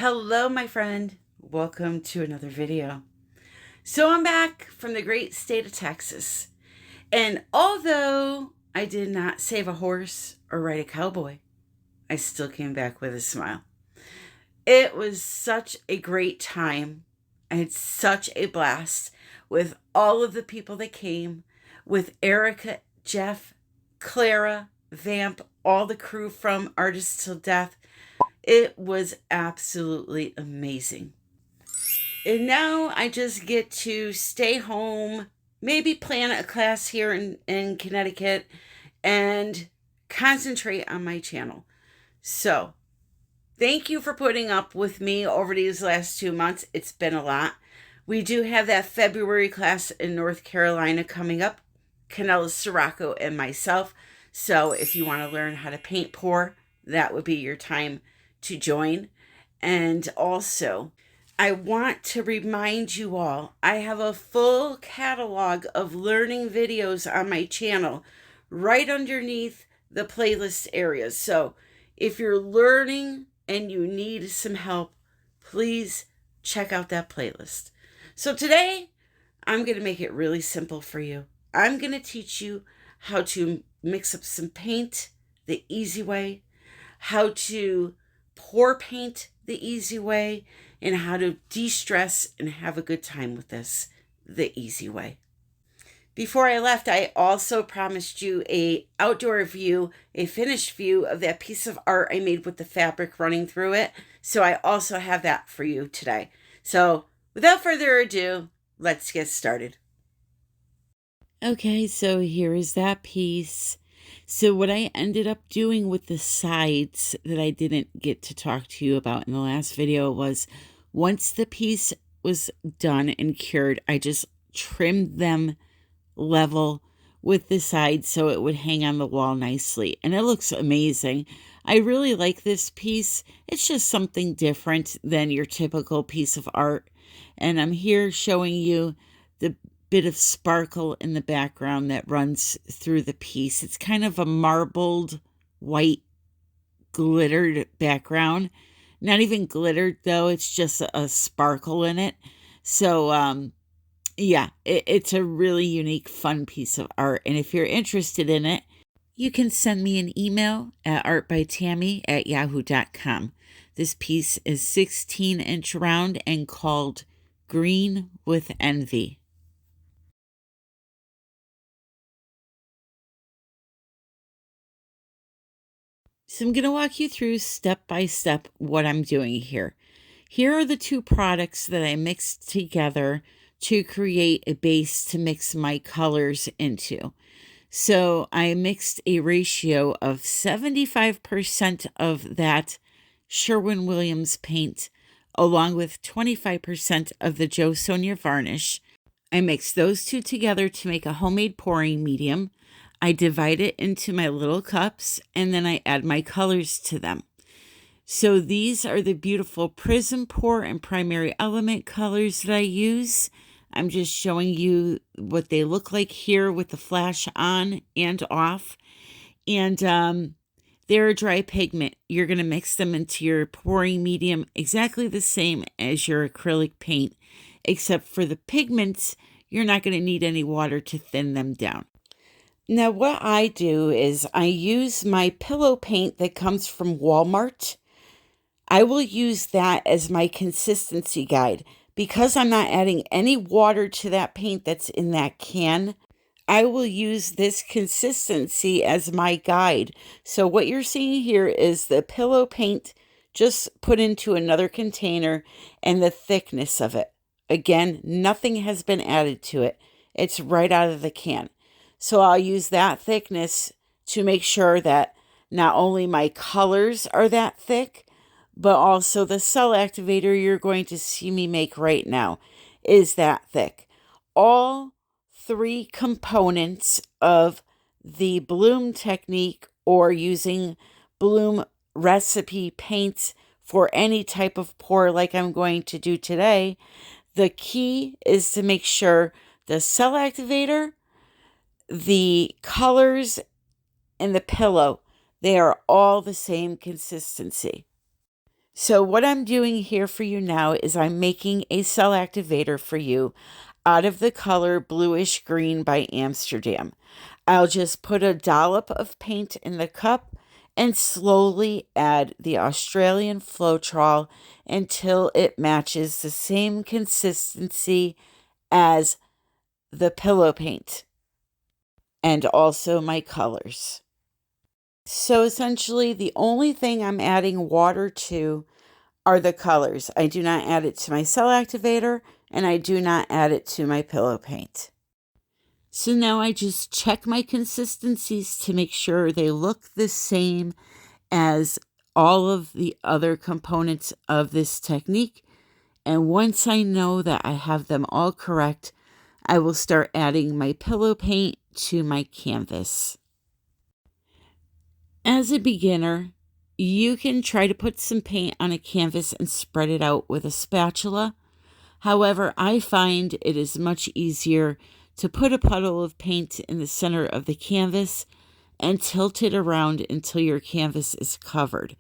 Hello, my friend. Welcome to another video. So I'm back from the great state of Texas. And although I did not save a horse or ride a cowboy, I still came back with a smile. It was such a great time. I had such a blast with all of the people that came, with Erica, Jeff, Clara, Vamp, all the crew from Artists Till Death. It was absolutely amazing. And now I just get to stay home, maybe plan a class here in Connecticut, and concentrate on my channel. So, thank you for putting up with me over these last 2 months. It's been a lot. We do have that February class in North Carolina coming up, Canella Sirocco and myself. So, if you want to learn how to paint pour, that would be your time to join. And also, I want to remind you all, I have a full catalog of learning videos on my channel right underneath the playlist areas. So if you're learning and you need some help, please check out that playlist. So today, I'm going to make it really simple for you. I'm going to teach you how to mix up some paint the easy way, how to pour paint the easy way, and how to de-stress and have a good time with this the easy way. Before I left, I also promised you a outdoor view, a finished view of that piece of art I made with the fabric running through it. So I also have that for you today. So without further ado, let's get started. Okay, so here is that piece. So what I ended up doing with the sides that I didn't get to talk to you about in the last video was once the piece was done and cured, I just trimmed them level with the sides so it would hang on the wall nicely. And it looks amazing. I really like this piece. It's just something different than your typical piece of art. And I'm here showing you the bit of sparkle in the background that runs through the piece. It's kind of a marbled white glittered background. Not even glittered though, it's just a sparkle in it. So yeah, it's a really unique, fun piece of art. And if you're interested in it, you can send me an email at artbytammy@yahoo.com. This piece is 16-inch round and called Green with Envy. So I'm going to walk you through step by step what I'm doing here. Here are the two products that I mixed together to create a base to mix my colors into. So I mixed a ratio of 75% of that Sherwin-Williams paint along with 25% of the Jo Sonja varnish. I mixed those two together to make a homemade pouring medium. I divide it into my little cups and then I add my colors to them. So these are the beautiful Prism Pour and Primary Element colors that I use. I'm just showing you what they look like here with the flash on and off. And they're a dry pigment. You're going to mix them into your pouring medium exactly the same as your acrylic paint, except for the pigments, you're not going to need any water to thin them down. Now, what I do is I use my pillow paint that comes from Walmart. I will use that as my consistency guide. Because I'm not adding any water to that paint that's in that can, I will use this consistency as my guide. So what you're seeing here is the pillow paint just put into another container and the thickness of it. Again, nothing has been added to it. It's right out of the can. So I'll use that thickness to make sure that not only my colors are that thick, but also the cell activator you're going to see me make right now is that thick. All three components of the bloom technique or using bloom recipe paints for any type of pour like I'm going to do today, the key is to make sure the cell activator, the colors, and the pillow, they are all the same consistency. So what I'm doing here for you now is I'm making a cell activator for you out of the color Bluish Green by Amsterdam. I'll just put a dollop of paint in the cup and slowly add the Australian FLOETROL until it matches the same consistency as the pillow paint and also my colors. So essentially the only thing I'm adding water to are the colors. I do not add it to my cell activator and I do not add it to my pillow paint. So now I just check my consistencies to make sure they look the same as all of the other components of this technique. And once I know that I have them all correct, I will start adding my pillow paint to my canvas. As a beginner, you can try to put some paint on a canvas and spread it out with a spatula. However, I find it is much easier to put a puddle of paint in the center of the canvas and tilt it around until your canvas is covered.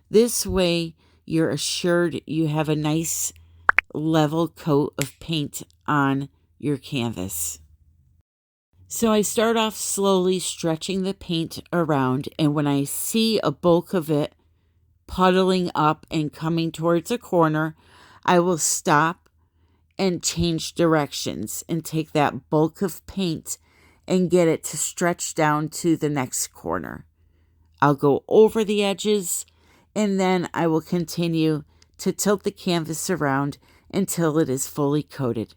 This way, you're assured you have a nice level coat of paint on your canvas. So I start off slowly stretching the paint around, and when I see a bulk of it puddling up and coming towards a corner, I will stop and change directions and take that bulk of paint and get it to stretch down to the next corner. I'll go over the edges and then I will continue to tilt the canvas around until it is fully coated.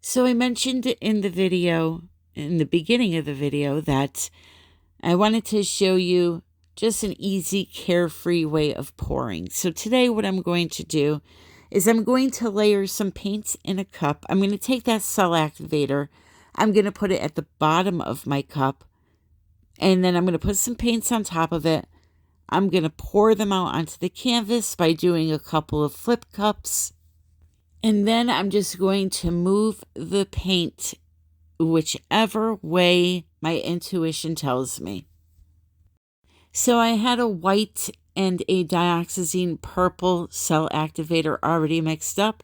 So I mentioned in the beginning of the video, that I wanted to show you just an easy, carefree way of pouring. So today what I'm going to do is I'm going to layer some paints in a cup. I'm going to take that cell activator. I'm going to put it at the bottom of my cup. And then I'm going to put some paints on top of it. I'm going to pour them out onto the canvas by doing a couple of flip cups. And then I'm just going to move the paint whichever way my intuition tells me. So I had a white and a dioxazine purple cell activator already mixed up.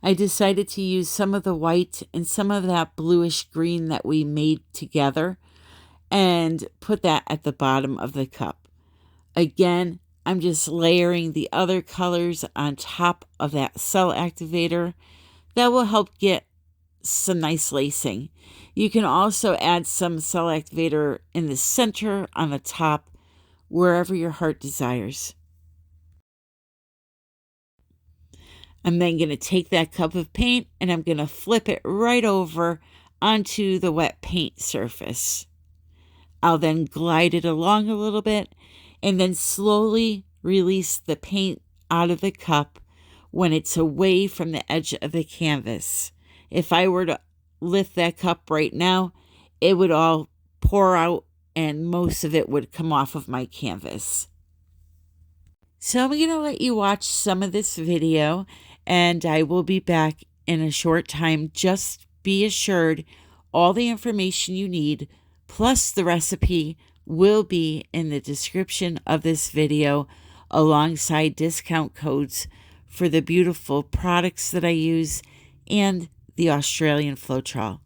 I decided to use some of the white and some of that bluish green that we made together and put that at the bottom of the cup. Again, I'm just layering the other colors on top of that cell activator. That will help get some nice lacing. You can also add some cell activator in the center, on the top, wherever your heart desires. I'm then going to take that cup of paint and I'm going to flip it right over onto the wet paint surface. I'll then glide it along a little bit and then slowly release the paint out of the cup when it's away from the edge of the canvas. If I were to lift that cup right now, it would all pour out and most of it would come off of my canvas. So I'm going to let you watch some of this video and I will be back in a short time. Just be assured all the information you need plus the recipe will be in the description of this video alongside discount codes for the beautiful products that I use and the Australian FLOETROL.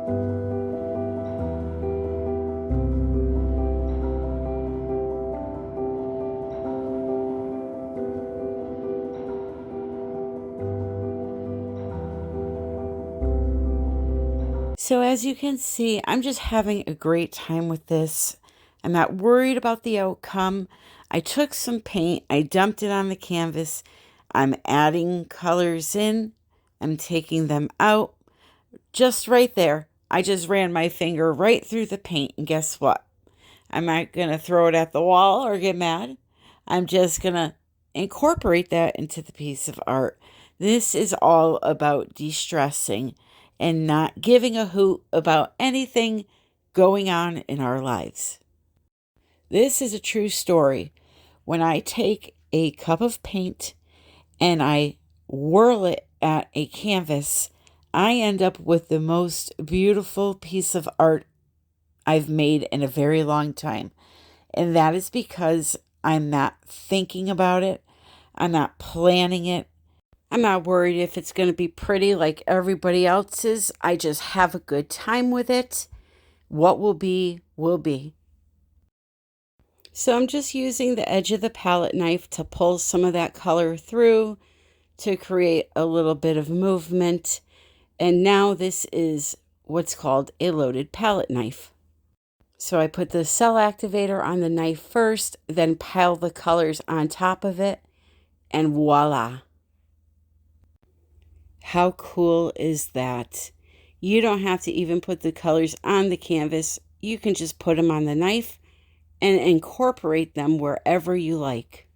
So as you can see, I'm just having a great time with this. I'm not worried about the outcome. I took some paint, I dumped it on the canvas. I'm adding colors in. I'm taking them out. Just right there, I just ran my finger right through the paint, and guess what? I'm not going to throw it at the wall or get mad. I'm just going to incorporate that into the piece of art. This is all about de-stressing and not giving a hoot about anything going on in our lives. This is a true story. When I take a cup of paint and I whirl it at a canvas, I end up with the most beautiful piece of art I've made in a very long time. And that is because I'm not thinking about it. I'm not planning it. I'm not worried if it's going to be pretty like everybody else's. I just have a good time with it. What will be, will be. So I'm just using the edge of the palette knife to pull some of that color through to create a little bit of movement. And now this is what's called a loaded palette knife. So I put the cell activator on the knife first, then pile the colors on top of it, and voila. How cool is that? You don't have to even put the colors on the canvas. You can just put them on the knife and incorporate them wherever you like.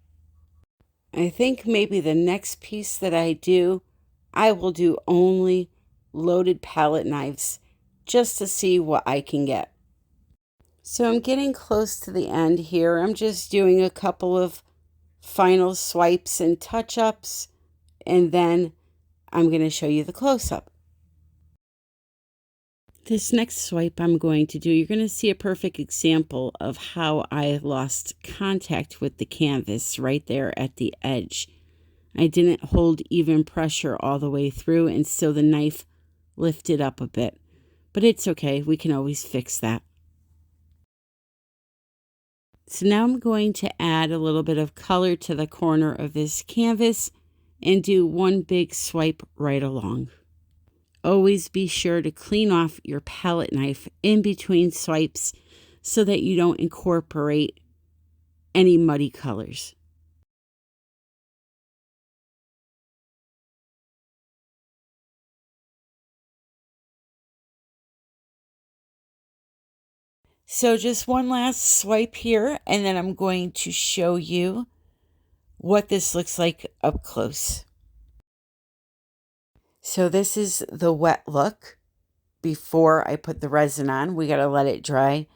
I think maybe the next piece that I will do only loaded palette knives just to see what I can get. So I'm getting close to the end here. I'm just doing a couple of final swipes and touch-ups, and then I'm going to show you the close-up. This next swipe I'm going to do, you're going to see a perfect example of how I lost contact with the canvas right there at the edge. I didn't hold even pressure all the way through, and so the knife lifted up a bit. But it's okay, we can always fix that. So now I'm going to add a little bit of color to the corner of this canvas and do one big swipe right along. Always be sure to clean off your palette knife in between swipes so that you don't incorporate any muddy colors. So just one last swipe here, and then I'm going to show you what this looks like up close. So this is the wet look before I put the resin on. We got to let it dry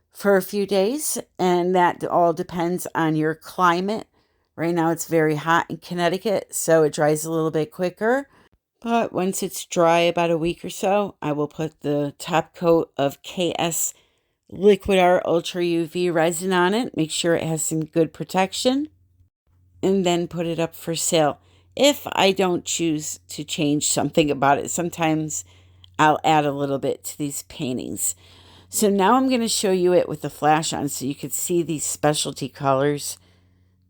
for a few days, and that all depends on your climate. Right now it's very hot in Connecticut, so it dries a little bit quicker. But once it's dry, about a week or so, I will put the top coat of KS Liquid Art Ultra UV resin on it. Make sure it has some good protection, and then put it up for sale. If I don't choose to change something about it, sometimes I'll add a little bit to these paintings. So now I'm going to show you it with the flash on so you can see these specialty colors.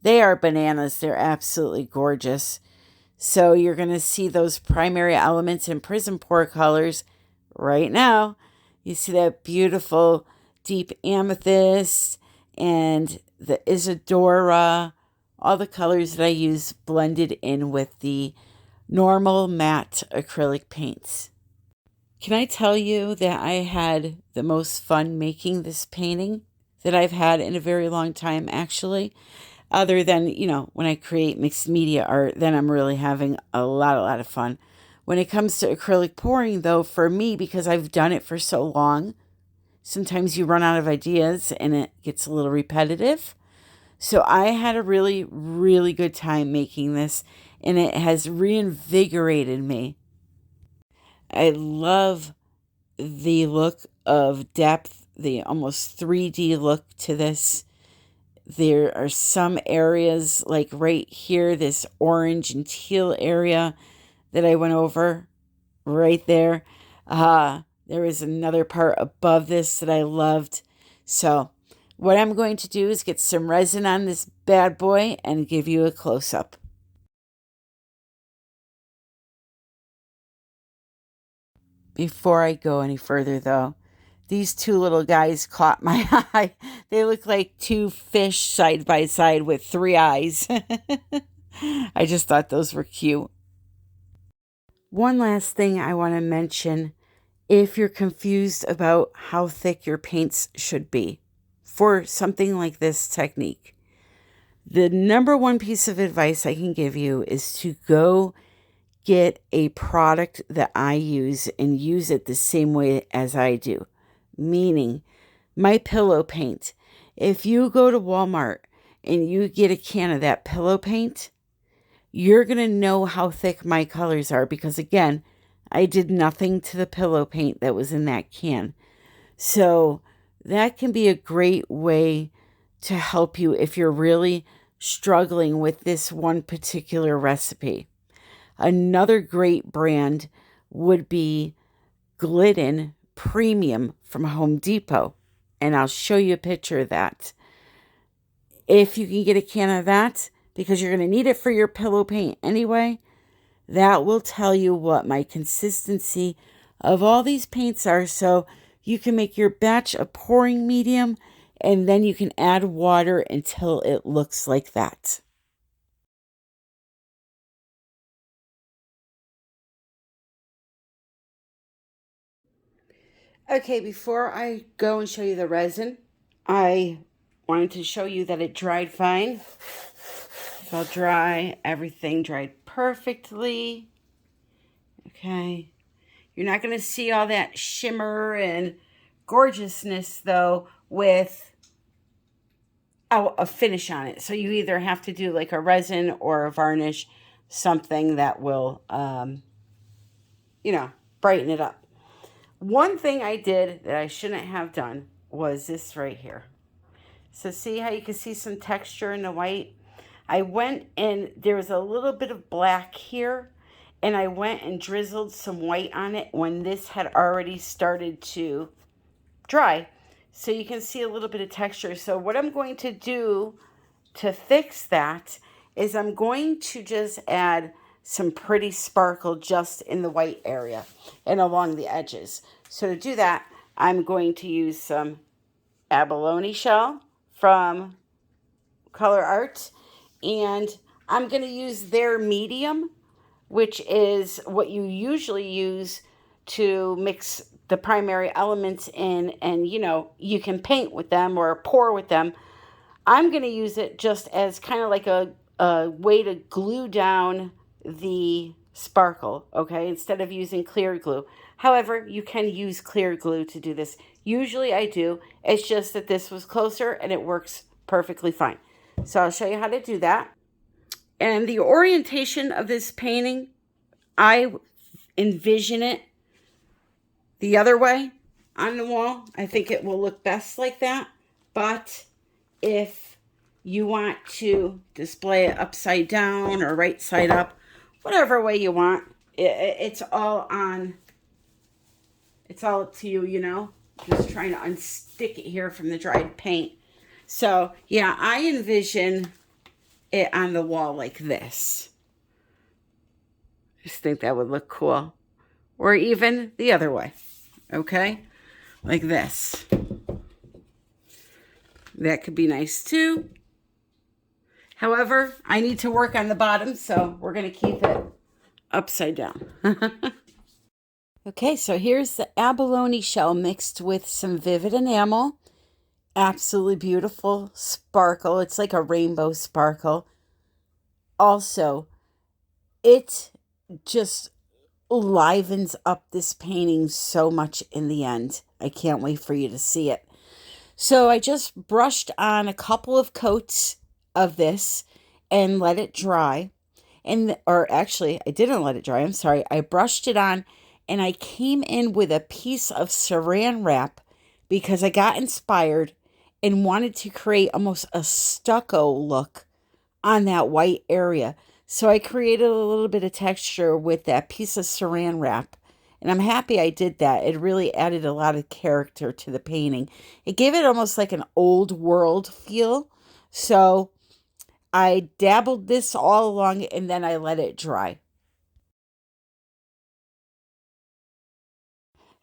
They are bananas. They're absolutely gorgeous. So you're going to see those primary elements in Prism Pour colors right now. You see that beautiful deep amethyst and the Isadora. All the colors that I use blended in with the normal matte acrylic paints. Can I tell you that I had the most fun making this painting that I've had in a very long time, actually? Other than, when I create mixed media art, then I'm really having a lot of fun. When it comes to acrylic pouring, though, for me, because I've done it for so long, sometimes you run out of ideas and it gets a little repetitive. So I had a really good time making this, and it has reinvigorated me. I love the look of depth, the almost 3D look to this. There are some areas like right here, this orange and teal area that I went over right there. There was another part above this that I loved. So what I'm going to do is get some resin on this bad boy and give you a close-up. Before I go any further, though, these two little guys caught my eye. They look like two fish side by side with three eyes. I just thought those were cute. One last thing I want to mention, if you're confused about how thick your paints should be for something like this technique, the number one piece of advice I can give you is to go get a product that I use and use it the same way as I do. Meaning, my pillow paint. If you go to Walmart and you get a can of that pillow paint, you're going to know how thick my colors are because, again, I did nothing to the pillow paint that was in that can. So that can be a great way to help you if you're really struggling with this one particular recipe. Another great brand would be Glidden Premium from Home Depot. And I'll show you a picture of that. If you can get a can of that, because you're going to need it for your pillow paint anyway, that will tell you what my consistency of all these paints are. So you can make your batch a pouring medium, and then you can add water until it looks like that. Okay, before I go and show you the resin, I wanted to show you that it dried fine. It's all dry. Everything dried perfectly. Okay. You're not going to see all that shimmer and gorgeousness, though, with a finish on it. So you either have to do like a resin or a varnish, something that will, brighten it up. One thing I did that I shouldn't have done was this right here. So see how you can see some texture in the white? I went and there was a little bit of black here, and I went and drizzled some white on it when this had already started to dry. So you can see a little bit of texture. So what I'm going to do to fix that is I'm going to just add some pretty sparkle just in the white area and along the edges. So to do that, I'm going to use some abalone shell from Colourarte, and I'm going to use their medium, which is what you usually use to mix the primary elements in, and you can paint with them or pour with them. I'm going to use it just as kind of like a way to glue down the sparkle, okay, instead of using clear glue. However, you can use clear glue to do this. Usually I do. It's just that this was closer and it works perfectly fine. So I'll show you how to do that. And the orientation of this painting, I envision it the other way on the wall. I think it will look best like that. But if you want to display it upside down or right side up, whatever way you want, it's all on. It's all up to you, Just trying to unstick it here from the dried paint. So, yeah, I envision it on the wall like this. Just think that would look cool. Or even the other way, okay? Like this. That could be nice too. However, I need to work on the bottom, so we're going to keep it upside down. Okay, so here's the abalone shell mixed with some vivid enamel. Absolutely beautiful sparkle. It's like a rainbow sparkle. Also, it just livens up this painting so much in the end. I can't wait for you to see it. So I just brushed on a couple of coats of this and let it dry. Or actually, I didn't let it dry. I'm sorry. I brushed it on and I came in with a piece of saran wrap because I got inspired and wanted to create almost a stucco look on that white area. So I created a little bit of texture with that piece of saran wrap, And I'm happy I did that. It really added a lot of character to the painting. It gave it almost like an old world feel. So I dabbled this all along and then I let it dry.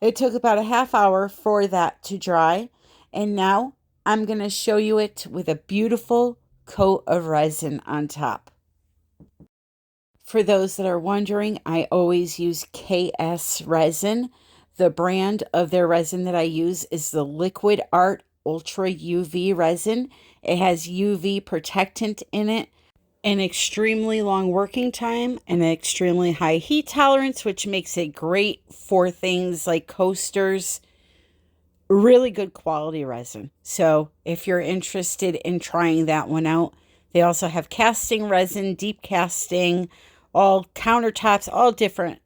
It took about a half hour for that to dry. And now I'm going to show you it with a beautiful coat of resin on top. For those that are wondering, I always use KS resin. The brand of their resin that I use is the Liquid Art Ultra UV resin. It has UV protectant in it, an extremely long working time, and an extremely high heat tolerance, which makes it great for things like coasters. Really good quality resin. So if you're interested in trying that one out, they also have casting resin, deep casting, all countertops, all different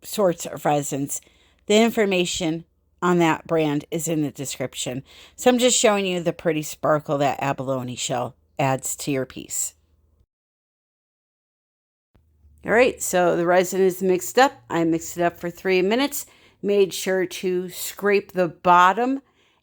sorts of resins. The information on that brand is in the description. So I'm just showing you the pretty sparkle that abalone shell adds to your piece. All right, so the resin is mixed up. I mixed it up for 3 minutes. Made sure to scrape the bottom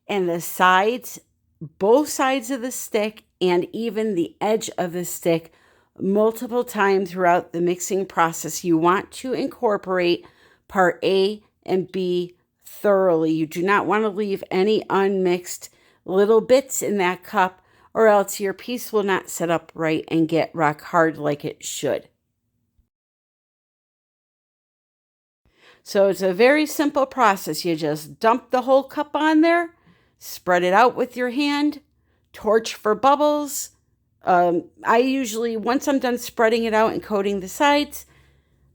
and the sides, both sides of the stick, and even the edge of the stick multiple times throughout the mixing process. You want to incorporate part A and B thoroughly. You do not want to leave any unmixed little bits in that cup, or else your piece will not set up right and get rock hard like it should. So it's a very simple process. You just dump the whole cup on there, spread it out with your hand, torch for bubbles. I usually, once I'm done spreading it out and coating the sides,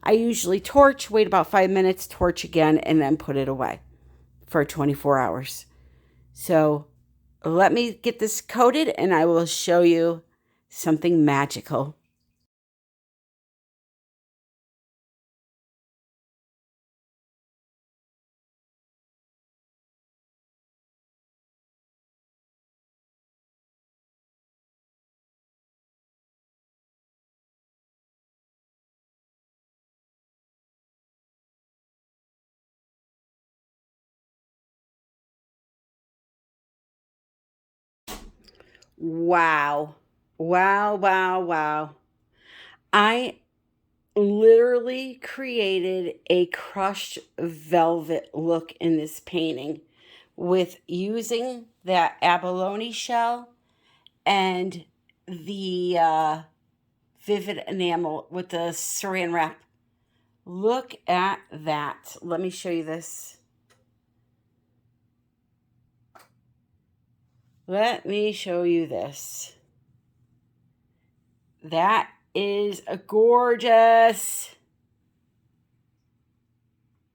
I usually torch, wait about 5 minutes, torch again, and then put it away for 24 hours. So let me get this coated and I will show you something magical. Wow. Wow, wow, wow. I literally created a crushed velvet look in this painting with using that abalone shell and the vivid enamel with the saran wrap. Look at that. Let me show you this. Let me show you this. That is a gorgeous.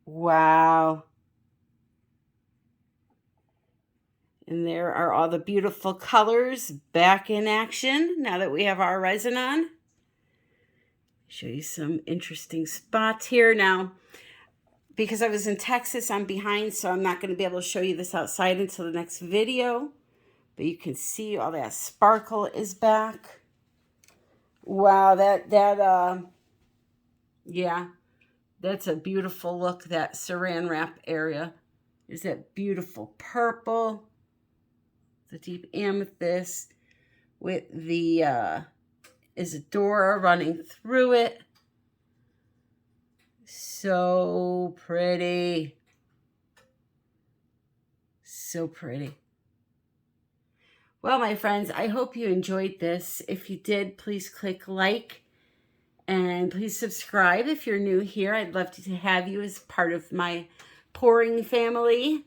Wow. And there are all the beautiful colors back in action now that we have our resin on. Show you some interesting spots here. Now, because I was in Texas, I'm behind, so I'm not going to be able to show you this outside until the next video. But you can see all that sparkle is back. Wow, yeah, that's a beautiful look, that saran wrap area. There's that beautiful purple, the deep amethyst with the Isadora running through it. So pretty. So pretty. Well, my friends, I hope you enjoyed this. If you did, please click like and please subscribe if you're new here. I'd love to have you as part of my pouring family.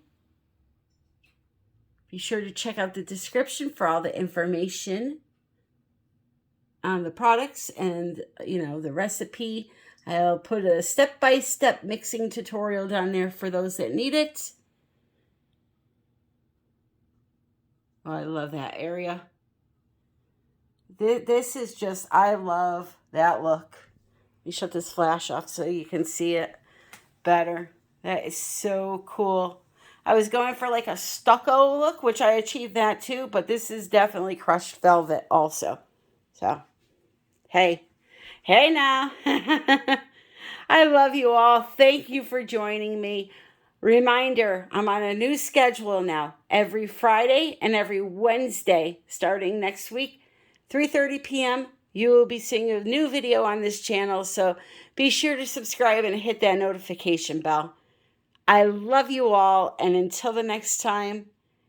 Be sure to check out the description for all the information on the products and, the recipe. I'll put a step-by-step mixing tutorial down there for those that need it. Oh, I love that area. This is just, I love that look. Let me shut this flash off so you can see it better. That is so cool. I was going for like a stucco look, which I achieved that too, but this is definitely crushed velvet also. So, hey now. I love you all. Thank you for joining me. Reminder, I'm on a new schedule now. Every Friday and every Wednesday, starting next week, 3:30 p.m., you will be seeing a new video on this channel. So be sure to subscribe and hit that notification bell. I love you all. And until the next time,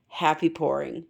happy pouring.